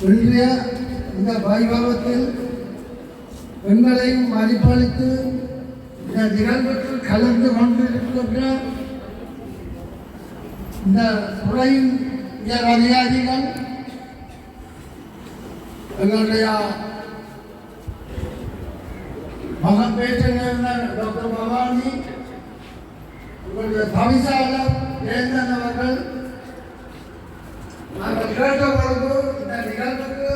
இன்றைய இந்த வைபவத்தில் எங்களையும் மதிப்பளித்து இந்த நிகழ்வுக்கு கலந்து கொண்டிருக்கின்ற இந்த துறையின் உயர் அதிகாரிகள், எங்களுடைய மகப்பேற்றினர் டாக்டர் பவானி, உங்களுடைய தவிசாளர் ஜெயந்தன் அவர்கள், நாங்கள் கேட்ட பொழுது இந்த நிகழ்வுக்கு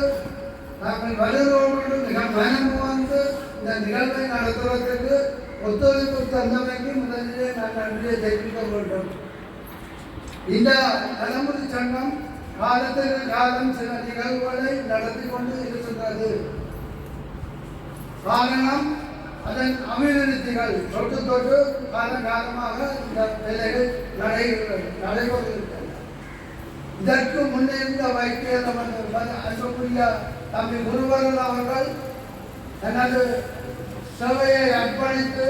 நாங்கள் வருவோடு மிக மனம் வந்து இந்த நிகழ்வை நடத்துவதற்கு ஒத்துழைப்பு தந்தமைக்கு முதலிலே நாங்கள் நன்றியை தெரிவிக்க வேண்டும். இந்த தலைமுறை சங்கம் காலத்திற்கு காலம் சில நிகழ்வுகளை நடத்தி கொண்டு இருக்கின்றது. காரணம் அதன் அபிவிருத்திகள் தொட்டு தொட்டு காலகாலமாக இந்த வேலைகள் நடைபெறுகின்றன. இதற்கு முன்னிருந்த வைத்தியர் அன்புக்குரிய தம்பி குருவரன் அவர்கள் தனது சேவையை அர்ப்பணித்து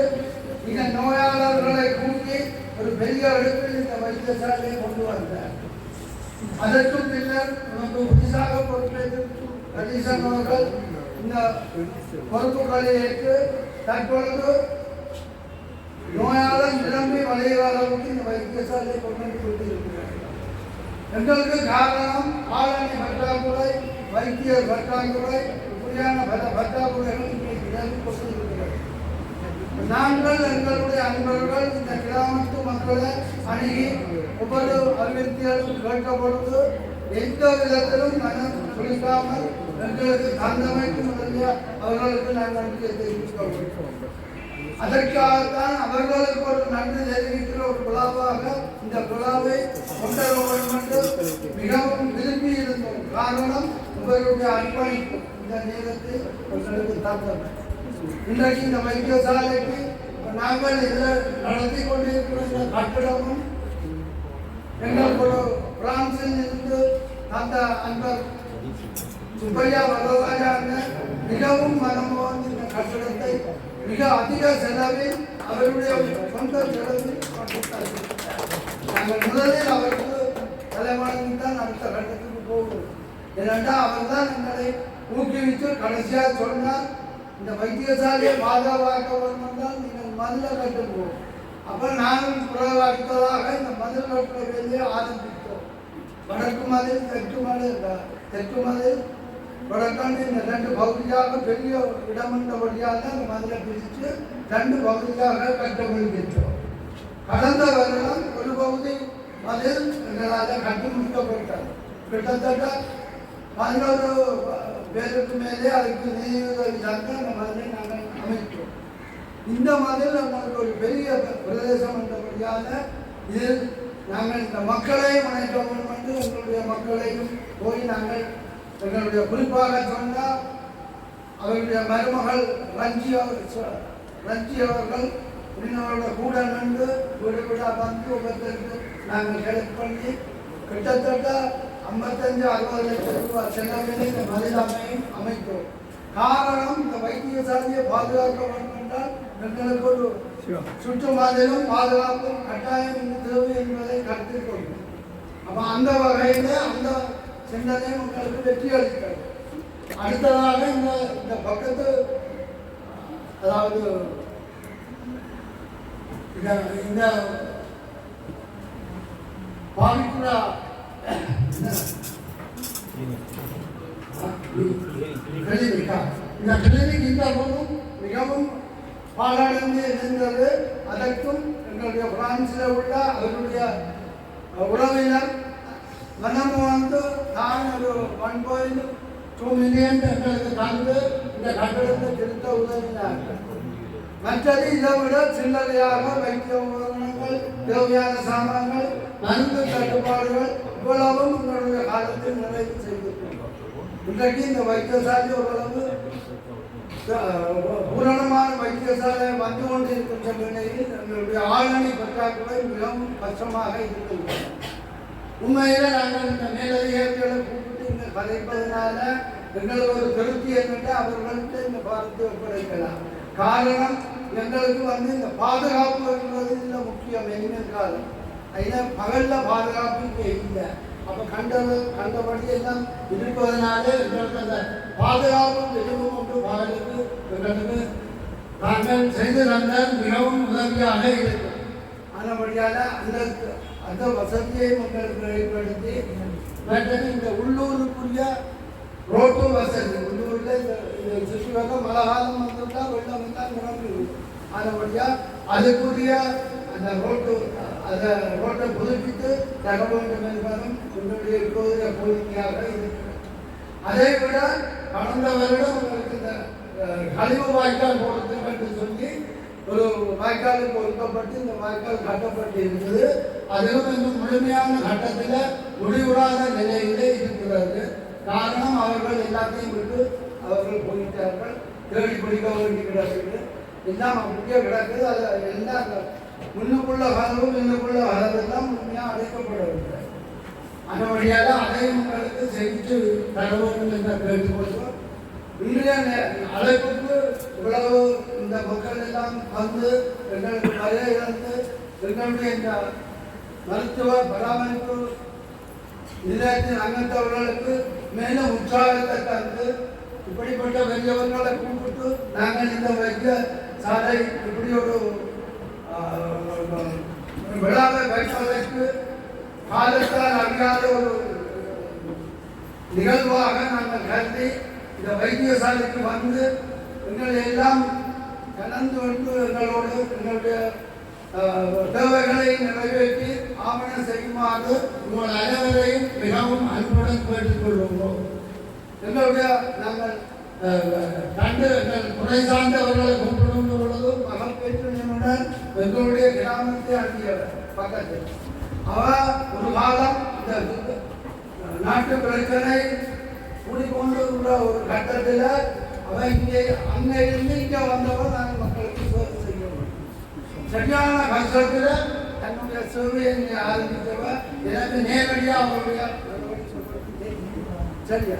மிக நோயாளர்களை கூட்டி ஒரு பெரிய அடுப்பில் இந்த வைத்தியசாலையை கொண்டு வந்தார். அதற்கு பின்னர் நமக்கு புதிதாக பொறுப்பேற்கும் கணேசன் அவர்கள் இந்த பொறுப்புகளை ஏற்று தற்பொழுது நோயாளர் நிரம்பி வளைகிற அளவுக்கு இந்த வைத்தியசாலையை கொண்டு வந்து கொண்டிருக்கிறார்கள். எங்களுக்கு காரணம் ஆளணி பற்றாக்குறை, வைத்தியர் பற்றாக்குறை, இப்படியான பற்றாக்குறைகள் இன்றைக்கு கொண்டிருக்கிறது. நாங்கள் எங்களுடைய அன்பர்கள் இந்த கிராமத்து மக்களை அணுகி ஒவ்வொரு அபிவிருத்திகளும் கேட்கப்படுவது எந்த விதத்திலும் மனம் சுழிக்காமல் எங்களுக்கு தந்தமைக்கு முதலிய அவர்களுக்கு நாங்கள் நன்றியை தெரிவிக்க வேண்டும். அதற்காகத்தான் அவர்களுக்கு ஒரு நன்றி தெரிவிக்கிற ஒரு விழாவாக இந்த விழாவை கொண்டாட வேண்டும் என்று மிகவும் விரும்பி இருந்தோம். காரணம் உங்களுடைய அர்ப்பணிப்பு இந்த நேரத்தை உங்களுக்கு தந்தது. இன்றைக்கு இந்த வைத்தியசாலைக்கு நாங்கள் இதில் நடத்தி கொண்டிருக்கிற இந்த கட்டிடமும் எங்களுக்கு ஒரு பிரான்சில் இருந்து அந்த அன்பர் சுப்பையா வரலாறு மிகவும் மனமோந்து இந்த கட்டிடத்தை மிக அதிக செலவில் அவருடைய சொந்த செலவில் நாங்கள் முதலில் அவருக்கு தலைவணங்கி தான் அடுத்த கட்டத்துக்கு போவோம். ஏனென்றால் அவர் தான் எங்களை ஊக்குவித்து கடைசியாக சொன்னார், இந்த வைத்தியசாலையை பாதுகாக்க வேண்டும் தான் நீங்கள் மதில கட்டுவோம். அப்போ நாங்கள் புறவாடுத்ததாக இந்த மதில் கட்டுற வேலையை ஆரம்பித்தோம். வடக்கு மதில் தெற்கு மதில் வடக்காண்டு இந்த ரெண்டு பகுதியாக பெரிய இடம் என்றபடியாக அந்த மதிலை பிரித்து ரெண்டு பகுதியாக கட்ட முடிக்கின்றோம். கடந்த வருடம் ஒரு பகுதி மதில் எங்களால் கட்டி முடிக்கப்பட்டது. கிட்டத்தட்ட 11 பேருக்கு மேலே அதுக்கு நிதியுதவி தந்து அந்த மதிலை நாங்கள் அமைத்தோம். இந்த மதில் எங்களுக்கு ஒரு பெரிய பிரதேசம் என்றபடியாக இதில் நாங்கள் இந்த மக்களையும் அணைக்க வேண்டும் என்று எங்களுடைய மக்களையும் போய் நாங்கள் எங்களுடைய குறிப்பாக சொன்னால் அவருடைய மருமகள் ரஞ்சி அவர்கள் உடனோட கூட நின்று வீடு வீடாக வந்து ஒவ்வொருத்தருக்கு நாங்கள் ஹெல்ப் பண்ணி கிட்டத்தட்ட 55-60 லட்சம் ரூபாய் செலவில் இந்த மதிலமையும் அமைத்தோம். காரணம் இந்த வைத்தியசாலையை பாதுகாக்க வேண்டும் என்றால் எங்களுக்கு ஒரு சுற்று மாதிலும் பாதுகாப்பும் கட்டாயம் தேவை என்பதை கருத்தில் கொள்ளும். அப்போ அந்த வகையில் அந்த சிந்தனையும் உங்களுக்கு வெற்றி அளிக்கிறது. அடுத்ததாக இந்த பக்கத்து அதாவது இந்த பாவிக்குடா இந்த கிளினிக் இந்த போதும் மிகவும் பாராளுமே இருந்தது. அதற்கும் எங்களுடைய பிரான்சில் உள்ள அவருடைய உறவினர் மனம் வந்து தான் ஒரு 1.2 மில்லியன் எங்களுக்கு தந்து இந்த கட்டடத்தை திருத்த உதவினார்கள். மற்றது இதை விட சில்லறையாக வைத்திய உபகரணங்கள், தேவையான சாமான்கள், மருந்து கட்டுப்பாடுகள் இவ்வளவும் உங்களுடைய காலத்தில் நிறைவு செய்திருக்கின்றோம். இன்றைக்கு இந்த வைத்தியசாலை ஓரளவு பூரணமான வைத்தியசாலை வந்து கொண்டிருக்கின்ற நிலையில் எங்களுடைய ஆளணி பற்றாக்குறை மிகவும் கஷ்டமாக இருக்கின்றன. உண்மையில் நாங்கள் இந்த மேலதிகாரிகளை கூப்பிட்டு இங்கே கதைப்பதனால எங்களுக்கு ஒரு திருப்தி என்னென்று அவர்களுக்கு இந்த பார்த்து ஒப்படைக்கலாம். காரணம் எங்களுக்கு இந்த பாதுகாப்பு என்பது இல்லை முக்கியம். என்ன காலம் அதில் பகலில் பாதுகாப்பு இங்கே இல்லை. அப்போ கண்டபடி எல்லாம் இருப்பதனால எங்களுக்கு அந்த பாதுகாப்பும் எதுவும் ஒன்று பாடலுக்கு எங்களுக்கு நாங்கள் செய்து தந்தால் மிகவும் உதவியாக இருக்கும். ஆனபடியால் அந்த வசதியை உங்களுக்கு ஏற்படுத்தி மற்றது இந்த உள்ளூருக்குரிய ரோட்டு வசதி உள்ளூரில் சுற்றி வர மழை காலம் வந்துவிட்டால் வெள்ளம் வந்தால் நிரம்பிடும். ஆனபடியாக அதுக்குரிய அந்த ரோட்டை புதுப்பித்து தர வேண்டும் என்பதும் என்னுடைய இப்போதைய கோரிக்கையாக இருக்கிறது. அதை விட கடந்த வருடம் உங்களுக்கு இந்த கழிவு வாய்க்கால் போடுறது என்று சொல்லி ஒரு வாய்க்காலுக்கு ஒதுக்கப்பட்டு இந்த வாய்க்கால் கட்டப்பட்டு இருக்குது. அதிலும் இன்னும் முழுமையான கட்டத்தில் முடிவுறாத நிலையிலே இருக்கிறது. காரணம் அவர்கள் எல்லாத்தையும் விட்டு அவர்கள் போயிட்டார்கள். தேடி பிடிக்க வேண்டி கிடக்குது, எல்லாம் அப்படியே கிடக்குது. அது எல்லாம் முன்னுக்குள்ள கதவும் இன்னுக்குள்ள கதவெல்லாம் முழுமையாக அடைக்கப்படவில்லை. அந்த வழியாக அதையும் உங்களுக்கு செய்து தரவும் என்ற கேட்டுக்கொள்வோம். இன்றைய அழைப்புக்கு இவ்வளவு இந்த மக்கள் எல்லாம் வந்து எங்களுக்கு வரைய இழந்து எங்களுடைய இந்த மருத்துவ பராமரிப்பு நிலையத்தின் அங்கத்தவர்களுக்கு மேலும் உற்சாகத்தை தந்து இப்படிப்பட்ட பெரியவர்களை கூப்பிட்டு நாங்கள் இந்த வைத்திய சாலை இப்படி ஒரு விழாவை வைப்பதற்கு காலத்தால் அறியாத ஒரு நிகழ்வாக நாங்கள் கருதி இந்த வைத்தியசாலைக்கு வந்து எங்களை எல்லாம் கலந்து கொண்டு எங்களோடு எங்களுடைய தேவைகளை நிறைவேற்றி ஆவணம் செய்யுமாறு உங்கள் அனைவரையும் மிகவும் அன்புடன் கேட்டுக்கொள்வோம். எங்களுடைய நாங்கள் கண்டு எங்கள் துறை சார்ந்தவர்களை கூப்பிடும் பொழுதும் மகள் பேச்சுடன் எங்களுடைய கிராமத்தை அணுகியவர் பக்கத்தில் ஒரு காலம் இந்த நாட்டு பிரச்சனை கூடிக்கொண்டுள்ள ஒரு கட்டத்தில் அவன் அங்கே இருந்து இங்கே வந்தவன் நாங்கள் மக்களுக்கு சேவை செய்யணும். சரியான கஷ்டத்தில் தன்னுடைய சேவையை ஆரம்பித்தவன் எனக்கு நேரடியாக அவருடைய சரியா.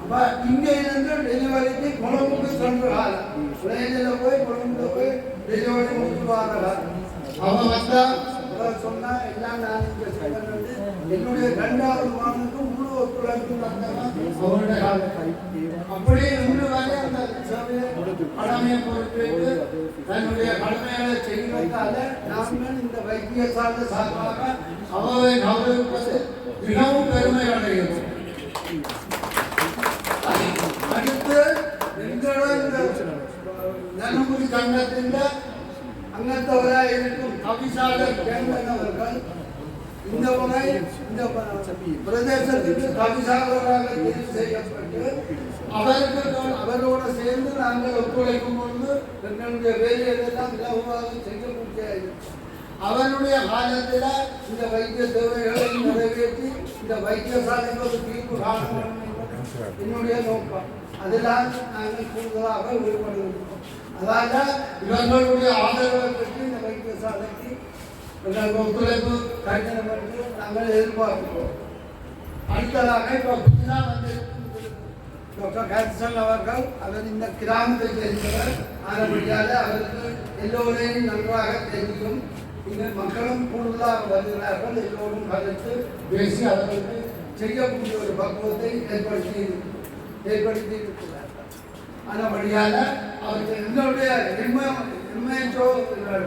அப்போ இங்கே இருந்து டெலிவரிக்கு கொழும்புக்கு சென்று காலம் உலகில் போய் கொழும்புல போய் டெலிவரி முடிச்சு வர காலம் அவன் வந்தா சொன்னா எல்லாம் நான் இங்கே செய்வது என்னுடைய 2வது மாதத்துக்கு முழு ஒத்துழைப்பு அவருடைய அப்படியே இன்று வரை அந்த கடமையை பொறுப்பேற்று தன்னுடைய கடமைகளை செய்வதால நாங்கள் இந்த வைத்தியசாலை சார்பாக அவரை கௌரவிப்பது மிகவும் பெருமை அடைகிறோம். அடுத்து எங்களுடைய நலமுறை சங்கத்தின் அங்கத்தவராக இருக்கும் கவிசாளர் கேந்தன் அவர்கள் இந்த முறை இந்த பிரதேசத்திற்கு கவிசாளராக தெரிவு செய்யப்பட்டு அவரோடு சேர்ந்து நாங்கள் ஒத்துழைக்கும் பொழுது எங்களுடைய வேலையெல்லாம் இலகுவாக செய்யக்கூடிய அவருடைய காலத்தில் இந்த வைத்திய சேவைகளை நிறைவேற்றி இந்த வைத்தியசாலைக்கு ஒரு தீர்வு காண வேண்டும் என்பது என்னுடைய நோக்கம். அதெல்லாம் நாங்கள் கூடுதலாக ஈடுபடுகிறோம். அதாவது இவர்களுடைய ஆதரவை பெற்று இந்த வைத்தியசாலைக்கு எங்களுக்கு ஒத்துழைப்பு கடிதம் என்று நாங்கள் எதிர்பார்க்கிறோம். அடுத்ததாக இப்போ புதிதாக வந்திருக்கும் டாக்டர் கேட்சன் அவர்கள் அவர் இந்த கிராமத்தை சேர்ந்தவர். ஆனபடியால் அவருக்கு எல்லோரையும் நன்றாக தெரியும். இங்கே மக்களும் கூடுதலாக வருகிறார்கள். எல்லோரும் கலந்து பேசி அவர்களுக்கு செய்யக்கூடிய ஒரு பக்குவத்தை ஏற்படுத்தி இருக்கிறார்கள். ஆனபடியால் அவருக்கு எங்களுடைய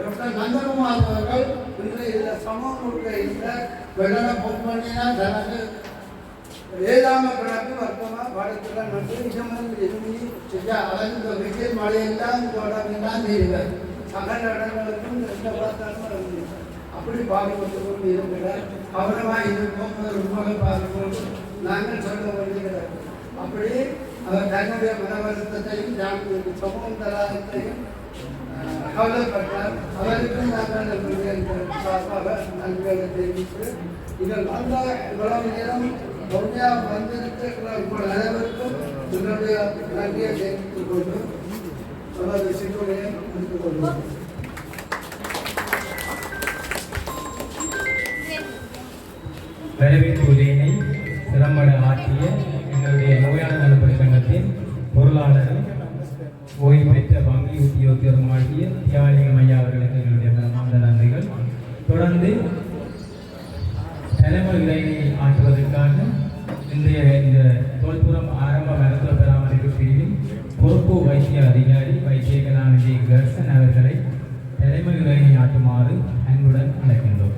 டாக்டர் நந்தகுமார் அவர்கள் இன்று இதில் சமூக இந்த வெள்ளன பொன்மணினா தனக்கு வேதாம கணக்கு வர்த்தமாக பாடத்தில் நன்று நிஜமன் எதுவுமே செய்ய அவர் இந்த வெயில் மழையெல்லாம் தொடர்ந்தான் செய்வார். சகல இடங்களுக்கும் எந்த பார்த்தாலும் அப்படி பாடுபட்டு கொண்டு இருக்கிறார். கவனமாக இருக்கும் உண்மையை பார்க்கும்போது நாங்கள் சொல்ல வேண்டுகிறார். அப்படி அவர் தன்னுடைய மன வருத்தத்தையும் சமூக தலாத்தையும் கவலைப்பட்டார். அவருக்கும் நாங்கள் சார்பாக நன்றிகளை தெரிவித்து இதில் வந்த இவ்வளவு நேரம் பொறுமையாக வந்திருக்கிற உங்கள் அனைவருக்கும் என்னுடைய நன்றியை தெரிவித்துக் கொண்டு அவரது சிற்றுரையை முடித்துக் கொள்வோம். வரவேற்பு உரையினை சிறம்பட ஆற்றிய எங்களுடைய நோயாளர் நலப்பணி சங்கத்தின் பொருளாளரும் ஓய்வு பெற்ற வங்கி உத்தியோகமாகிய தியாகலிங்கம் ஐயா அவர்களுக்கு எங்களுடைய மனமார்ந்த நன்றிகள். தொடர்ந்து தலைமை உரையினை ஆற்ற நடத்துவதற்காக இந்த தோல்புரம் ஆரம்ப மருத்துவ பராமரிப்பு பிரிவின் பொறுப்பு வைத்திய அதிகாரி வைத்திய கலாநிதி கர்சன் அவர்களை தலைமை உரையாற்றுமாறு அன்புடன் அழைக்கின்றோம்.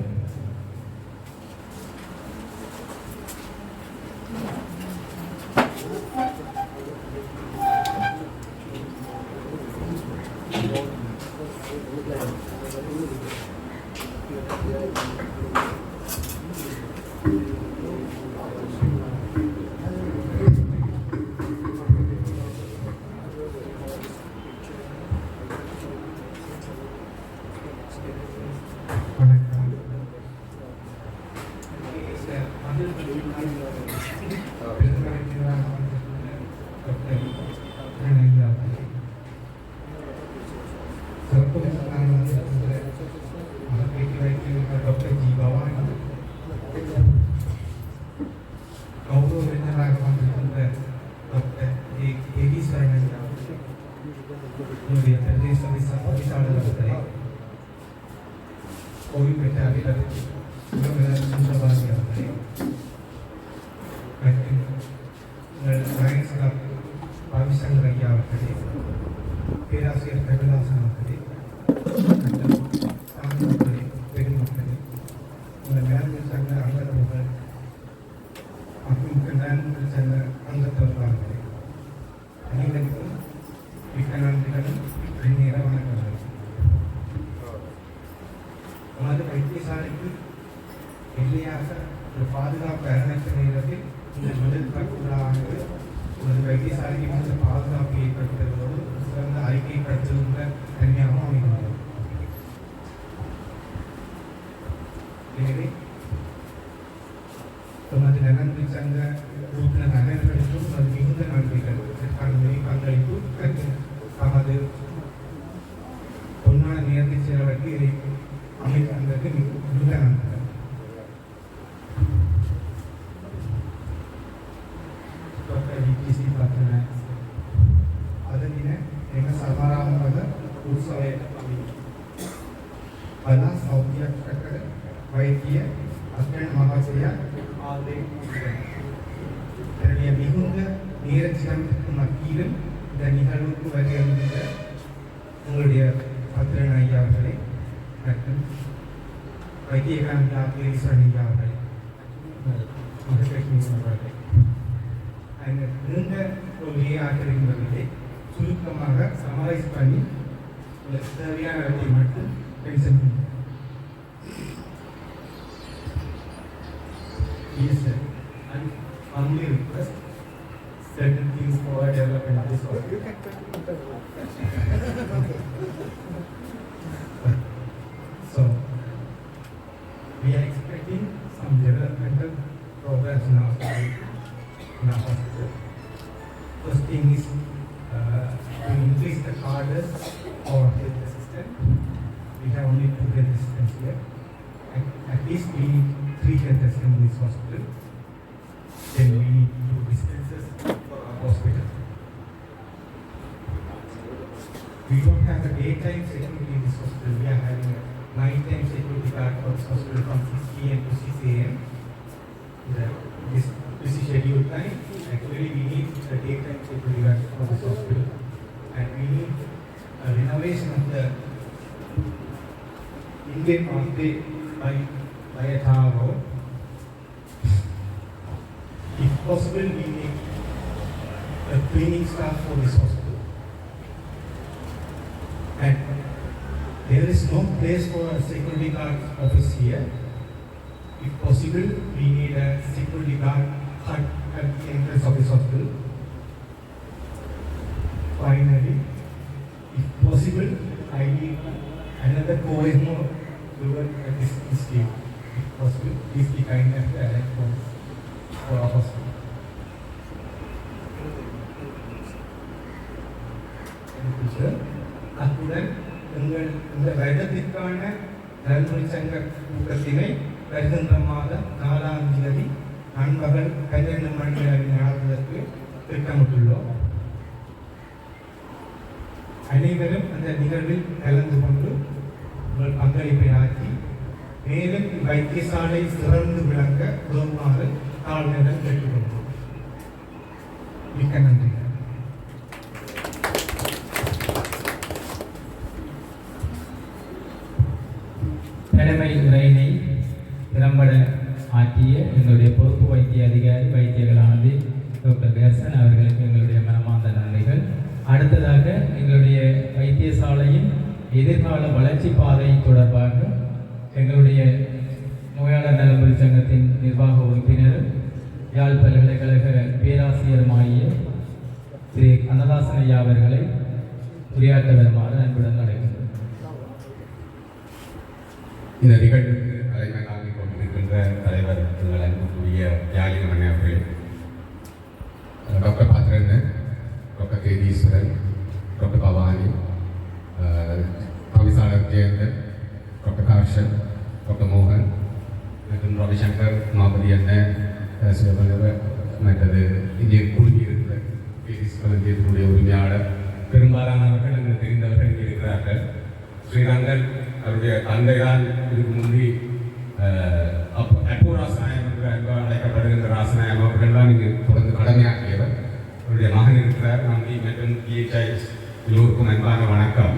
பேராசிரியர் கபிலாசன் அவர்களே, பெருமக்களே, உங்கள் மேல்நிலை சங்க அங்கத்தவர்கள் மற்றும் மேல்நிலை சங்க அங்கத்தவர்களே, அனைவருக்கும் மிக்க நன்றிகளும் நேர வணக்கங்கள். நமது வைத்தியசாலைக்கு எல்லையாக ஒரு பாதுகாப்பு அரணற்ற நேரத்தில் இந்த முதல் தாக்குதலானது ஒரு வைத்தியசாலைக்கு பாதுகாப்பு ஏற்படுத்துவதோடு சிறந்த அறிக்கைப்படுத்துகின்ற தனியாகவும் அமைகிறது. எனவே நமது நலன்புரி சங்க உறுப்பினர் அனைவர்களுக்கும் அது மிகுந்த நன்றிகள். இதற்கான பங்களிப்பு தமது பொன்னான நேரத்தை செலவழித்து இதை அமைத்ததற்கு மிகுந்த நன்றிகள். வைத்திய அஸ்டன் மகாசயா தன்னுடைய மிகுந்த நேரச்சிரமத்திற்கு மத்தியிலும் இந்த நிகழ்வுக்கு வருகின்ற உங்களுடைய பத்திரன் ஐயா அவர்களை மற்றும் வைத்திய கலாநிதி ஈஸ்வரன் ஐயா அவர்களை நீண்ட ஒரு உரையாற்றுகின்றதை சுருக்கமாக சமரைஸ் பண்ணி தேவையான இடத்தை மட்டும் பென்ஷன் பண்ணுங்க. Yes, sir. And only request certain things for development of this work. So, we are expecting some developmental progress in our hospital. First thing is to increase the cadres for health assistant. We have only 2 health assistants here. At least we need 3 health assistants in this hospital. Then we need 2 dispensers for our hospital. We don't have a daytime security in this hospital. We are having a nighttime security guard for this hospital from 6 p.m. to 6 a.m. This is scheduled time. Actually, we need a daytime security guard for this hospital. And we need a renovation of the Indian pathway by a tower. If possible, we need a cleaning staff for this hospital. And there is no place for a security guard office here. If possible, we need a security guard hut at the entrance of this hospital. Finally, if possible, I need another co-emo to work at this institute. If possible, please be kind enough to arrange for our hospital. Thank you, sir. அத்துடன் இந்த வருடத்திற்கான நலன்புரி சங்க கூட்டத்தினை வருகின்ற மாதம் 4ஆம் தேதி நண்பகல் 12 மணி அளவில் நடத்துவதற்கு திட்டமிட்டுள்ளோம். அனைவரும் அந்த நிகழ்வில் கலந்து கொண்டு உங்கள் பங்களிப்பை ஆற்றி மேலும் வைத்தியசாலை சிறந்து விளங்க உதவுமாறு தாழ்மையுடன் கேட்டுக்கொள்கிறோம். மிக்க நன்றி. தலைமை உரையினை திறம்பட ஆற்றிய எங்களுடைய பொறுப்பு வைத்திய அதிகாரி வைத்தியர்களானது டாக்டர் கேர்சன் அவர்களுக்கு எங்களுடைய மனமார்ந்த நன்றிகள். அடுத்ததாக எங்களுடைய வைத்தியசாலையின் எதிர்கால வளர்ச்சி பாதை தொடர்பாக எங்களுடைய நோயாளர் நலம்புரி சங்கத்தின் நிர்வாக உறுப்பினரும் யாழ் பல்கலைக்கழக பேராசிரியருமாகிய திரு கண்ணதாசன் ஐயா அவர்களை உரையாற்ற வருமாறு அன்புடன் அழைக்கின்றோம். இந்த நிகழ்வுக்கு தலைமை தாங்கிக் கொண்டிருக்கின்ற தலைவர் எங்கள் அன்புக்குரிய யாழின் மணி அவர்களே, doctor Pathiran, doctor Ketheeswaran, doctor Bhavani, தவிசாளர் ஜெயந்தன், டாக்டர் கார்ஷன், டாக்டர் மோகன் மற்றும் ரவிசங்கர், மாபதி அண்ணன், சிவபந்தவர், மற்றது இங்கே கூடியிருக்கிற கேதீஸ்வரன் தேர்தலுடைய உரிமையாளர், பெரும்பாலானவர்கள் அங்கு தெரிந்தவர்கள் இங்கே இருக்கிறார்கள். ஸ்ரீரங்கன் அவருடைய தந்தைதான் இதுக்கு முந்தி அப்போ ராசநாயம் என்று அழைக்கப்படுகின்ற ராசநாயம் அவர்கள் தான் இங்கு தொடர்ந்து கடமையாற்றியவர். அவருடைய மகன் இருக்கிறார். நம்பி மற்றும் பிஹெச்ஐஎஸ் எல்லோருக்கும் அன்பான வணக்கம்.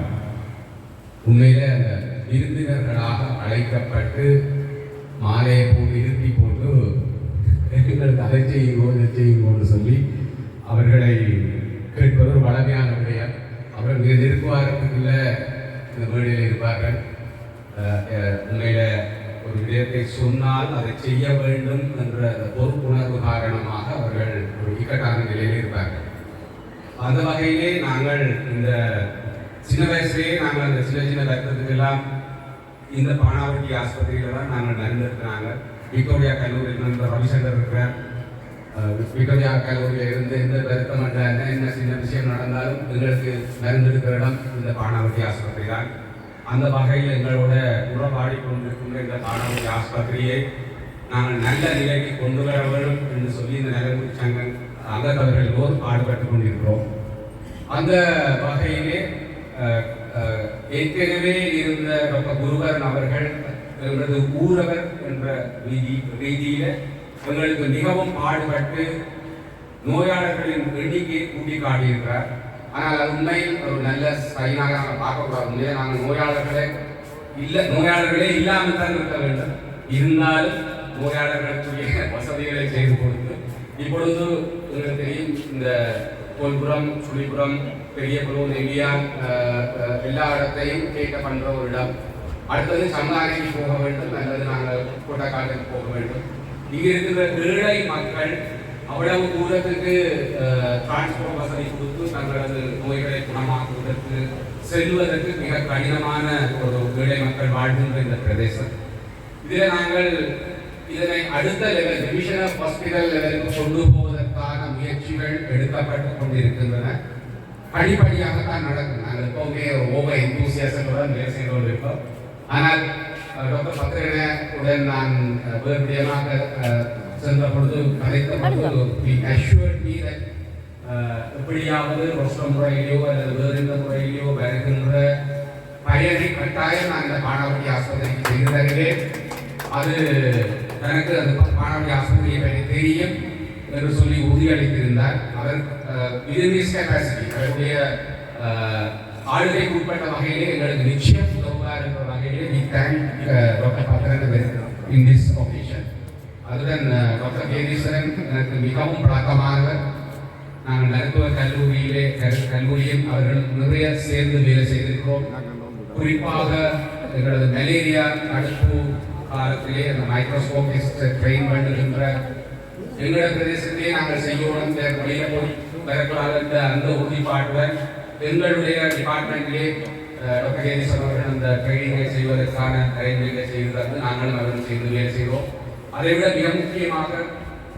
உண்மையில அந்த விருந்தினர்களாக அழைக்கப்பட்டு மாலையை போட்டு இருத்தி போட்டு எங்களுக்கு அதை செய்யுங்கோன்னு சொல்லி அவர்களை கேட்பது ஒரு வளமையான விடயம். அவர்கள் மிக நெருக்குவாரத்துக்குள்ள இந்த மேடையில் இருப்பார்கள். உண்மையில ஒரு விடயத்தை சொன்னால் அதை செய்ய வேண்டும் என்ற பொறுப்புணர்வு காரணமாக அவர்கள் ஒரு இக்கட்டான நிலையில் இருப்பார்கள். அந்த வகையிலே நாங்கள் இந்த சின்ன வயசுலேயே நாங்கள் அந்த சின்ன சின்ன கருத்துக்கெல்லாம் இந்த பானாவட்டி ஆஸ்பத்திரியில் தான் நாங்கள் மருந்தெடுக்கிறாங்க. விக்டோரியா கல்லூரியில் நண்பர் ரவிசங்கர் இருக்கிறார். விக்டோரியா கல்லூரியில் இருந்து எந்த வருத்தம் என்ன சின்ன விஷயம் நடந்தாலும் எங்களுக்கு மருந்தெடுக்கிற இடம் இந்த பானாவட்டி ஆஸ்பத்திரி தான். அந்த வகையில் எங்களோட உறவாடி கொண்டிருக்கின்ற இந்த பானாவட்டி ஆஸ்பத்திரியை நாங்கள் நல்ல நிலைக்கு கொண்டு வர வேண்டும் என்று சொல்லி இந்த நலம்புரி சங்கம் அங்கத்தவர்கள் எல்லோரும் பாடுபட்டு கொண்டிருக்கிறோம். அந்த வகையிலே ஏற்கனவே இருந்த டாக்டர் குருவரன் அவர்கள் எங்களது ஊரவர் என்ற ரீதியில எங்களுக்கு மிகவும் பாடுபட்டு நோயாளர்களின் எண்ணிக்கையை கூட்டி காட்டியிருக்கிறார். ஆனால் அது உண்மையில் ஒரு நல்ல சைனாக நாங்கள் பார்க்கக்கூடாது. உண்மையாக நாங்கள் நோயாளர்களே இல்லாமல் தான் இருக்க வேண்டும். இருந்தாலும் நோயாளர்களுக்குரிய வசதிகளை செய்து கொடுத்து இப்பொழுது உங்களுக்கு தெரியும் இந்த கோல்புரம், சுழிபுரம், பெரிய குளம், நெல்லியான் எல்லா இடத்தையும் கேட்க பண்ற ஒரு இடம். அடுத்தது சமுதாயத்துக்கு போக வேண்டும் அல்லது நாங்கள் கோட்டக்காட்டுக்கு போக வேண்டும். இங்கே இருக்கிற ஏழை மக்கள் அவ்வளவு தூரத்துக்கு டிரான்ஸ்போர்ட் வசதி கொடுத்து தங்களது நோய்களை குணமாக்குவதற்கு செல்வதற்கு மிக கடினமான ஒரு ஏழை மக்கள் வாழ்கின்ற இந்த பிரதேசம். இதில் நாங்கள் இதனை அடுத்த லெவல் டிவிஷன் ஆஃப் ஹாஸ்பிட்டல் லெவலுக்கு கொண்டு போவதற்கான முயற்சிகள் எடுக்கப்பட்டு கொண்டிருக்கின்றன. படிப்படியாகத்தான் நடக்கும். நாங்கள் எப்பவுமே ஓவர் எந்தூசியாசத்துடன் வேலை செய்து கொண்டிருக்கோம். ஆனால் டாக்டர் பத்திரனுடன் நான் வேறுபடியாக சென்ற பொழுது கதைத்த பொழுது எப்படியாவது ரோஸ்ட முறையிலையோ அல்லது வேறு எந்த முறையிலையோ வருகின்ற பயனை கட்டாயம் நான் இந்த பானாவட்டி ஆஸ்பத்திரிக்கு செய்து தருவேன். அது எனக்கு அந்த பானாவட்டி ஆஸ்பத்திரியை பற்றி தெரியும் என்று சொல்லி உறுதியளித்திருந்தார். அவர் பிசினஸ் கெப்பாசிட்டி அவருடைய ஆளுகைக்கு உட்பட்ட வகையிலே எங்களுக்கு நிச்சயம் உதவுவார் என்ற வகையிலே we thank doctor Pathiran in this occasion. அதுடன் டாக்டர் கேதீஸ்வரன் எனக்கு மிகவும் பழக்கமானவர். நாங்கள் மருத்துவ கல்லூரியில் அவர்கள் நிறைய சேர்ந்து வேலை செய்திருக்கிறோம். குறிப்பாக எங்களது மலேரியா தடுப்பு காலத்திலே அந்த மைக்ரோஸ்கோபிஸ்ட் ட்ரெயின் பண்ணுகின்ற எங்களோட பிரதேசத்திலே நாங்கள் செய்யணும் வெளியில போய் வரக்கூடாது அந்த உறுதிப்பாட்டுடன் எங்களுடைய டிபார்ட்மெண்ட்டிலே டாக்டர் கேதீஸ்வரன் அவர்கள் அந்த ட்ரைனிங்கை செய்வதற்கான அரேஞ்ச்மெண்ட்டை செய்து நாங்களும் அவர்கள் செய்து வேலை செய்வோம். அதைவிட மிக முக்கியமாக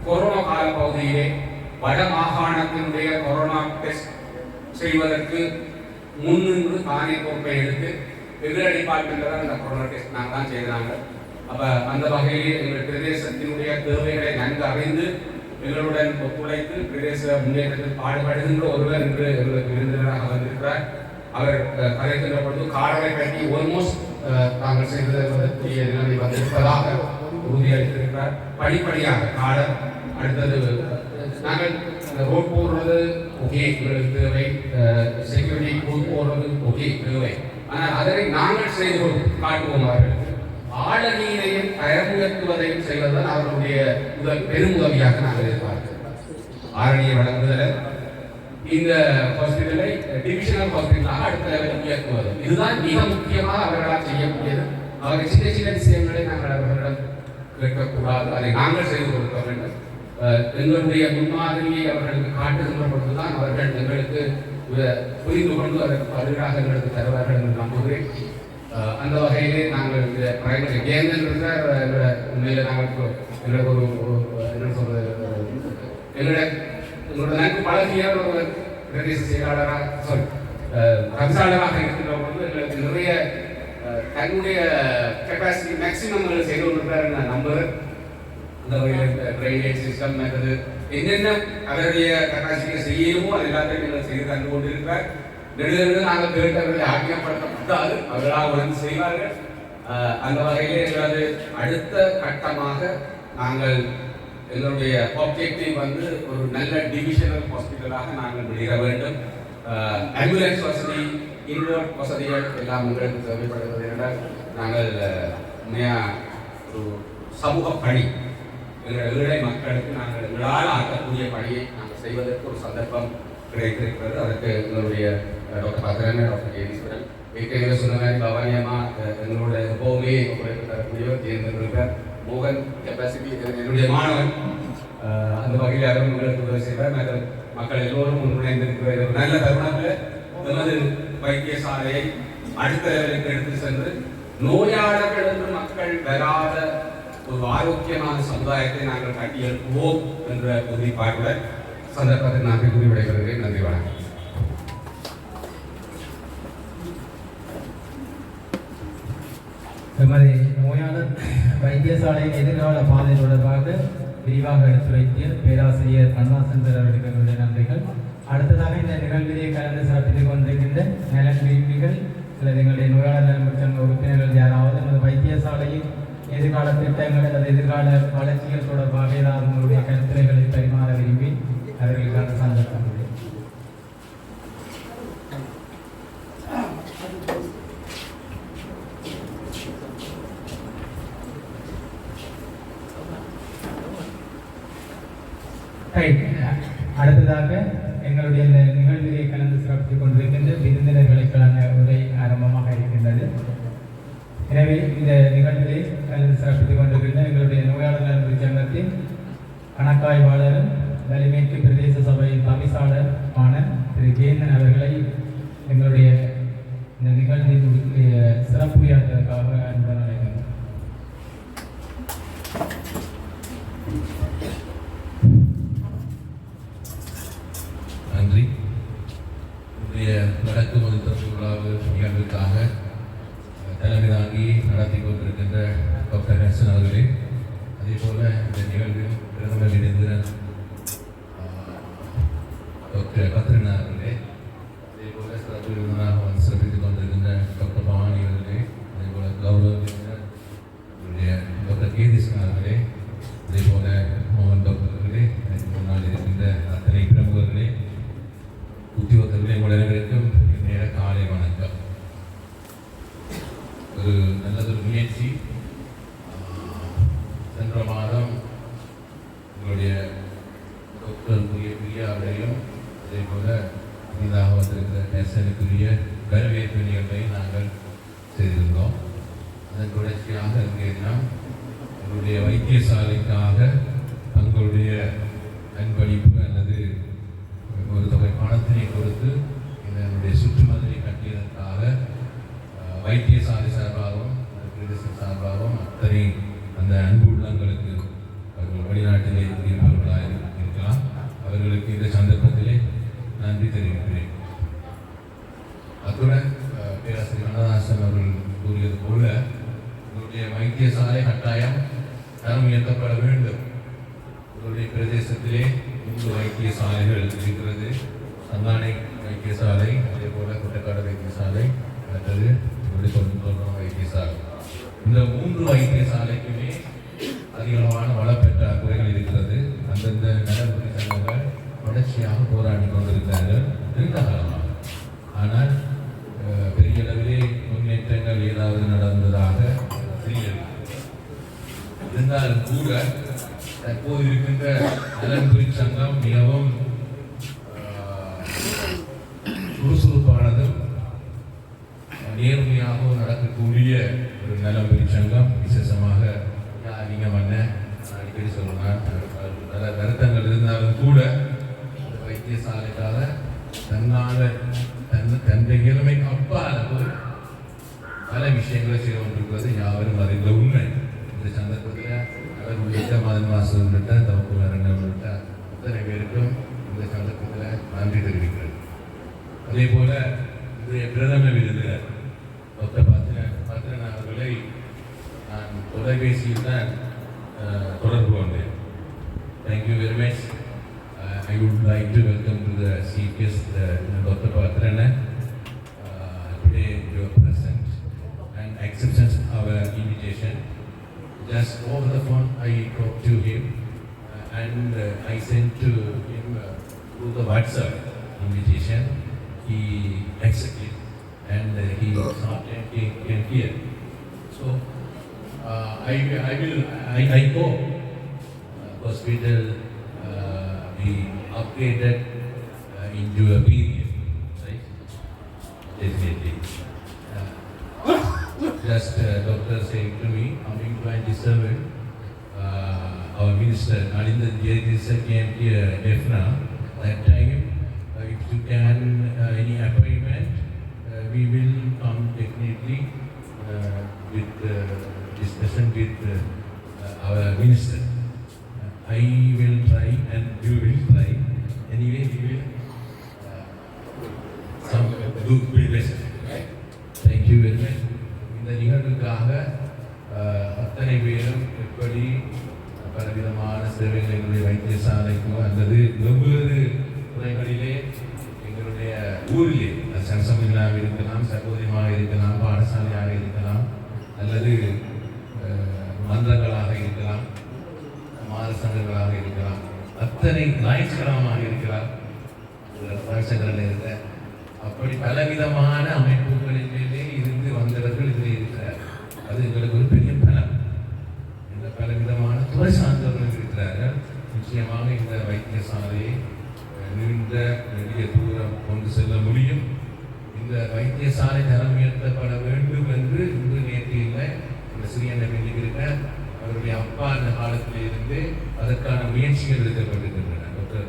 கொரோனா கால பகுதியிலே வட மாகாணத்தினுடைய கொரோனா டெஸ்ட் செய்வதற்கு முன்னின்று தானே பொறுப்பை எடுத்து எங்கள் டிபார்ட்மெண்ட்டில் தான் இந்த கொரோனா டெஸ்ட் நாங்கள் தான் செய்தாங்க. அப்போ அந்த வகையிலே எங்கள் பிரதேசத்தினுடைய தேவைகளை நன்கு அறிந்து எங்களுடன் ஒத்துழைத்து பிரதேச முன்னேற்றத்தில் பாடுபடுகின்ற ஒருவர் என்று எங்களுக்கு விருந்தினராக வந்திருக்கிறார். அவர் கதைக்கின்ற பொழுது காடலை பற்றி ஆல்மோஸ்ட் தாங்கள் செய்ததற்குரிய நிலைமை வந்திருப்பதாக உறுதியளித்திருக்கிறார். படிப்படியாக காலம் அடுத்தது நாங்கள் ரோட் போடுறது ஓகே எங்களுக்கு தேவை, செக்யூரிட்டி ரோட் போடுறது ஓகே தேவை. ஆனால் அதனை நாங்கள் செய்து காட்டுவோம். அவர்களுக்கு ஆளுநரையும் தரமுயர்த்துவதையும் செய்வதுதான் அவர்களுடைய பெருமுதவியாக நாங்கள் எதிர்பார்க்கிறோம். ஆரணியை வழங்குதல் இந்த ஹாஸ்பிட்டலை டிவிஷனல் ஹாஸ்பிட்டலாக அடுத்த லெவலில் உயர்த்துவது இதுதான் மிக முக்கியமாக அவர்களால் செய்யக்கூடியது. அவர்கள் சின்ன சின்ன விஷயங்களை நாங்கள் அவர்களிடம் கேட்கக்கூடாது, அதை நாங்கள் செய்து கொடுக்க வேண்டும். எங்களுடைய முன்மாதிரியை அவர்களுக்கு காட்டுகின்ற பொழுதுதான் அவர்கள் எங்களுக்கு புரிந்து கொண்டு அதற்கு பதிலாக எங்களுக்கு தருவார்கள் என்று நம்புகிறேன். அந்த வகையிலே நாங்கள் இந்த பிரைமரி கேந்தன் உண்மையில நாங்கள் எங்களுக்கு ஒரு என்ன சொல்றது எங்களோட நன்கு பழகிய ஒரு பிரதேச செயலாளராக கன்சாலராக இருக்கின்ற பொழுது எங்களுக்கு நிறைய தன்னுடைய கெப்பாசிட்டி மேக்சிமம் செய்து கொண்டிருக்கிறார் நான் நம்புகிறேன். அந்த வகையில் ட்ரைனேஜ் சிஸ்டம் மற்றது என்னென்ன அவருடைய கெப்பாசிட்டியை செய்யணுமோ அது எல்லாத்தையும் நீங்கள் செய்து தந்து கொண்டிருக்கிறார். நெடுநெடுக நாங்கள் கேட்டவர்களை ஆக்கியப்படுத்தப்பட்டால் அவர்களாக உணர்ந்து செய்வார்கள். அந்த வகையிலே எங்களது அடுத்த கட்டமாக நாங்கள் எங்களுடைய ஆப்ஜெக்டிவ் வந்து ஒரு நல்ல டிவிஷனல் ஹாஸ்பிட்டலாக நாங்கள் வெளியிட வேண்டும். ஆம்புலன்ஸ் வசதி, இன்டோர் வசதிகள் எல்லாம் உங்களுக்கு தேவைப்படுவது என்றால் நாங்கள் ஒரு சமூக பணி ஏழை மக்களுக்கு நாங்கள் எங்களால் ஆக்கக்கூடிய பணியை நாங்கள் செய்வதற்கு ஒரு சந்தர்ப்பம் கிடைத்திருக்கிறது. அதற்கு எங்களுடைய டாக்டர் பத்ரன், டாக்டர் கேதீஸ்வரன் ஏற்கனவே சொன்ன மாதிரி பவானியம்மா எங்களோட எப்பவுமே தரக்கூடியவர் தேர்ந்தெடுக்கிறார். மோகன் கெப்பாசிட்டி என்னுடைய மாணவன், அந்த வகையில் யாரும் எங்களுக்கு உதவி செய்வார். மக்கள் எல்லோரும் ஒன்றிணைந்திருக்கிற ஒரு நல்ல தருணத்தில் நமது வைத்தியசாலையை அடுத்த லெவலுக்கு எடுத்து சென்று நோயாளர்கள் என்று மக்கள் வராத ஒரு ஆரோக்கியமான சமுதாயத்தை நாங்கள் கட்டியெழுப்புவோம் என்ற உறுதிப்பாட்டுடன் சந்தர்ப்பத்தில் நான் கூறி விடைபெறுகிறேன். நன்றி, வணக்கம். எமது நோயாளர் வைத்தியசாலையின் எதிர்கால பாதை தொடர்பாக விரிவாக எடுத்துரைத்திய பேராசிரியர் கண்ணாசந்தர் அவர்களுக்கு என்னுடைய நன்றிகள். அடுத்ததாக இந்த நிகழ்விலே கலந்து சிறப்பித்துக் கொண்டிருக்கின்ற நலன் விரும்பிகள் அல்லது எங்களுடைய நோயாளர் நலன் உறுப்பினர்கள் யாராவது நமது வைத்தியசாலையின் எதிர்கால திட்டங்கள் அல்லது எதிர்கால வளர்ச்சிகள் தொடர்பாக ஏதாவது உங்களுடைய கருத்துரைகளை பரிமாற விரும்பி அவர்களுக்கான சந்தர்ப்பம். அடுத்ததாக எங்களுடைய இந்த நிகழ்விலே கலந்து சிறப்பித்துக் கொண்டிருக்கின்ற விருந்தினர்களுக்கான உரை ஆரம்பமாக இருக்கின்றது. எனவே இந்த நிகழ்விலே கலந்து சிறப்பித்துக் கொண்டிருக்கின்ற எங்களுடைய நோயாளர் நலன் சங்கத்தின் கணக்காய்வாளரும் வலிமேற்கு பிரதேச சபையின் தவிசாளருமான திரு கேந்தன் அவர்களை எங்களுடைய இந்த நிகழ்வின் சிறப்புரையாற்றுவதற்காக அன்புடன் அழைக்கின்றோம். நன்றி. இன்றைய வடக்கு மருத்துவ விழாவு நிகழ்வுக்காக தலைமை தாங்கி நடத்தி கொண்டிருக்கின்ற டாக்டர் ஹசன் அவர்களே, அதே போல இந்த நிகழ்வில் பிரதம விருந்தினர் டாக்டர் கத்ரினா அவர்களே, அதே போல சிறப்பு விருந்தினராக வந்து சிறப்பித்துக் கொண்டிருக்கின்ற டாக்டர் பவானி அவர்களே, அதே போல கௌரவ விருந்தினர் டாக்டர் கேதீஸ்வரன் அவர்களே, அதே போல மோகன் டாக்டர் அவர்களே, முன்னால் இருக்கின்ற அத்தனை பிரமுகர்களே, உத்தியோகத்தர்களே, உடனடிக்கும் இன்றைய காலை வணக்கம். ஒரு நல்லதொரு முயற்சி. சென்ற மாதம் உங்களுடைய டாக்டர் பிரியா அவர்களையும் அதே போல புதிதாக வந்திருக்கிற நேசனுக்குரிய வரவேற்பு நிகழ்வை நாங்கள் செய்திருந்தோம். அதன் தொடர்ச்சியாக இன்றைய தினம் உங்களுடைய வைத்தியசாலைக்காக தங்களுடைய அன்பளிப்பு அல்லது ஒரு தொகை பணத்தினை கொடுத்து இதனுடைய சுற்றுமதிலை கட்டியதற்காக வைத்தியசாலை சார்பாகவும் பிரதேச சார்பாகவும் அத்தனை அந்த அன்பு உள்ளங்களுக்கு அவர்கள் வெளிநாட்டிலே இருப்பவர்களாக இருக்கலாம், அவர்களுக்கு இந்த சந்தர்ப்பத்திலே நன்றி தெரிவிக்கிறேன். அத்துடன் பேராசிரியர் கண்ணதாசன் அவர்கள் கூறியது போல உங்களுடைய வைத்தியசாலை கட்டாயம் தரம் உயர்த்தப்பட வேண்டும். உங்களுடைய பிரதேசத்திலே 3 வைத்தியசாலைகள் இருக்கிறது. சந்தானை வைத்தியசாலை, அதே போல கொட்டக்காடு வைத்தியசாலை, மற்றது தொழில்நுட்ப வைத்தியசாலை. இந்த 3 வைத்தியசாலைக்குமே அதிகளவான வளப்பெற்ற குறைகள் இருக்கிறது. அந்தந்த கூட தற்போது இருக்கின்ற நலன்புரி சங்கம் மிகவும் சுறுசுறுப்பானதும் நேர்மையாகவும் நடக்கக்கூடிய ஒரு நலன்புரி சங்கம். விசேஷமாக நீங்கள் வண்ண அடிக்கடி சொல்லலாம் பல வருத்தங்கள் இருந்தாலும் கூட வைத்தியசாலைக்காக தன்னுடைய இளமைக்கு அப்பால பல விஷயங்களை செய்து கொண்டிருக்கிறது யாவரும் அறிந்த உண்மை. இந்த சந்தர்ப்பத்தில் அவர் உள்ளிட்ட மதன் மாசம் உள்ளிட்ட தவப்பு அரங்கம் உள்ளிட்ட அத்தனை பேருக்கும் இந்த சந்தர்ப்பத்தில் நன்றி தெரிவிக்கிறது. அதே போல இன்றைய பிரதம விருந்தினர் டாக்டர் பத்ரன் அவர்களை நான் தொலைபேசியில் தான் தொடர்பு கொண்டேன். Thank you very much. I would like to welcome to the chief guest Dr. Pathrana. Today you are present and acceptance of our invitation. Just over the phone I talked to him and I sent to him through the WhatsApp invitation. He accepted and he started came here. So I hope hospital be upgraded into a period, right? Definitely. Just doctor said to me, coming 27, our minister, Nalinda Jayadisa came here, Defna, that time, if you can, any appointment, we will come definitely with discussion with our minister. I will try and you will try. Anyway, we will do best. Thank you very much. இந்த நிகழ்வுக்காக அத்தனை பேரும் எப்படி பலவிதமான சேவைகள் எங்களுடைய வைத்தியசாலைக்கோ அல்லது வெவ்வேறு துறைகளிலே எங்களுடைய ஊரிலே சங்கமில்லாக இருக்கலாம், சகோதரியமாக இருக்கலாம், பாடசாலையாக இருக்கலாம், அல்லது மன்றங்களாக இருக்கலாம், மாதசங்கங்களாக இருக்கலாம், அத்தனை ஞாயிற்றுக்கிழமாக இருக்கலாம், சங்கங்கள் இருக்க அப்படி பலவிதமான அமைப்புகளிலே இருந்து வந்தவர்கள் இதில் இருக்கிறார். அது எங்களுக்கு ஒரு பெரிய பலம். இந்த பலவிதமான துறை சார்ந்தவர்கள் இருக்கிறார்கள். நிச்சயமாக இந்த வைத்தியசாலையை நீண்ட நெடிய தூரம் கொண்டு செல்ல முடியும். இந்த வைத்தியசாலை தரம் உயர்த்தப்பட வேண்டும் என்று இன்று நேற்று இல்லை, இந்த சிறிய இருக்கிற அவருடைய அப்பா அந்த காலத்தில் இருந்து அதற்கான முயற்சிகள் எடுக்கப்பட்டிருக்கின்றன. டாக்டர்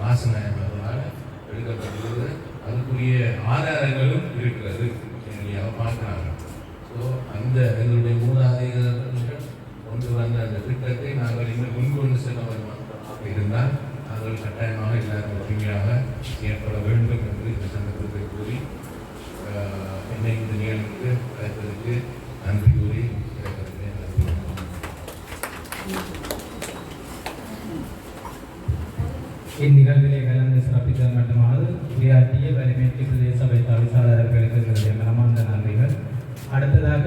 வாசனாயனால் எடுக்கப்பட்டுள்ளது. அதுக்குரிய ஆதாரங்களும் இருக்கிறது. பார்க்கிறாங்க. ஸோ அந்த எங்களுடைய மூதாதையர்கள் கொண்டு வந்த அந்த திட்டத்தை நாங்கள் இன்னும் முன்கொண்டு செல்ல இருந்தால் நாங்கள் கட்டாயமாக எல்லாரும் ஒற்றுமையாக செயற்பட வேண்டும் என்று இந்த சந்தர்ப்பத்தை கூறி என்னை இந்த நிகழ்வுக்கு அழைப்பதற்கு நன்றி கூறி இந்நிகழ்விலே கலந்து சிறப்பித்தது மட்டுமானது உரையாற்றிய வலிமைக்கு பிரதேச சபை தவிசாளர்களுக்கு மனமார்ந்த நன்றிகள். அடுத்ததாக